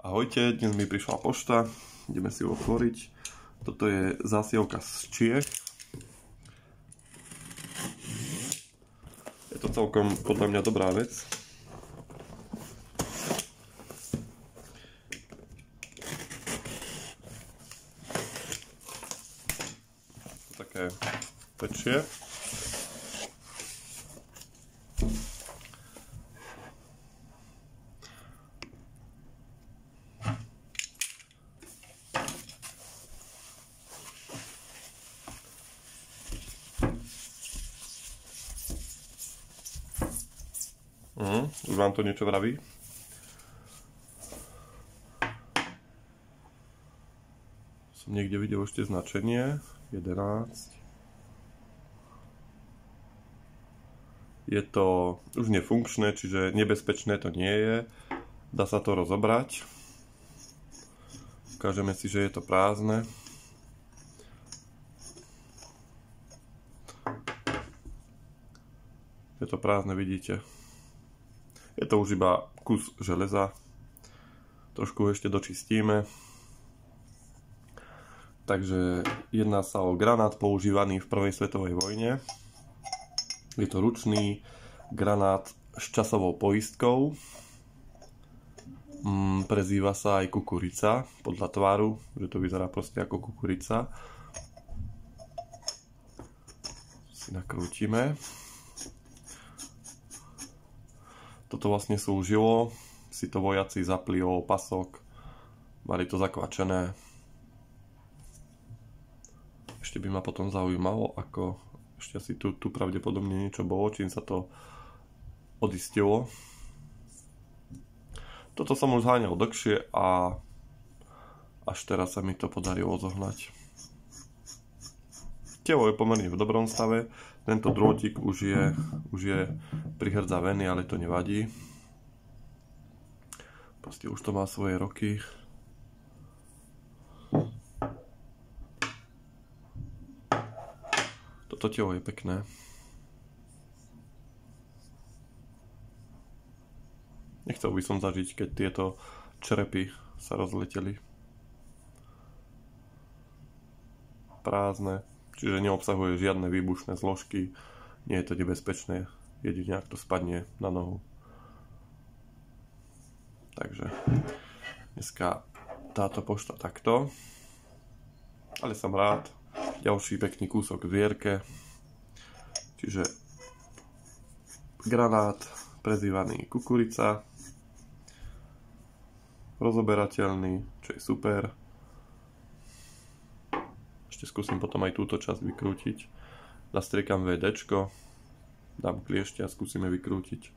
Ahojte, dnes mi prišla pošta, ideme si ju otvoriť. Toto je zásielka z Čiech. Je to celkom podľa mňa dobrá vec. Také pečie. Už vám to niečo vraví? Som niekde videl ešte značenie 11. Je to už nefunkčné, čiže nebezpečné to nie je. Dá sa to rozobrať. Ukážeme si, že je to prázdne. Je to prázdne, vidíte. Je to už iba kus železa. Trošku ho ešte dočistíme. Takže jedná sa o granát používaný v prvej svetovej vojne. Je to ručný granát s časovou poistkou. Prezýva sa aj kukurica podľa tvaru, že to vyzerá proste ako kukurica. Si nakrútime. Toto vlastne slúžilo, si to vojaci zapli o pasok, mali to zakvačené. Ešte by ma potom zaujímalo, ako ešte asi tu pravdepodobne niečo bolo, čím sa to odistilo. Toto som už zháňal dlhšie a až teraz sa mi to podarilo zohnať. Telo je pomerne v dobrom stave. Tento drôtik už je prihrdzavený, ale to nevadí. Proste už to má svoje roky. Toto telo je pekné. Nechcel by som zažiť, keď tieto črepy sa rozleteli. Prázdne. Čiže neobsahuje žiadne výbušné zložky, nie je to nebezpečné, jedine ak to spadne na nohu. Takže dneska táto pošta takto, ale som rád. Ďalší pekný kúsok v dierke, čiže granát prezývaný kukurica, rozoberateľný, čo je super. Ešte skúsim potom aj túto časť vykrútiť. Nastriekam VDčko, dám kliešte a skúsime vykrútiť.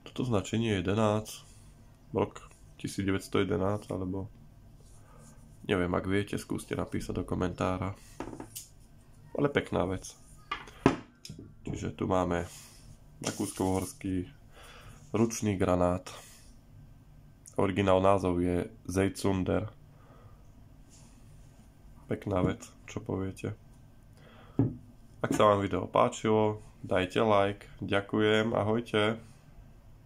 Toto značenie je 11, rok 1911, alebo neviem, ak viete, skúste napísať do komentára. Ale pekná vec. Čiže tu máme rakúsko-uhorský ručný granát. Originál názov je Zeitzunder. Pekná vec, čo poviete. Ak sa vám video páčilo, dajte like. Ďakujem, ahojte.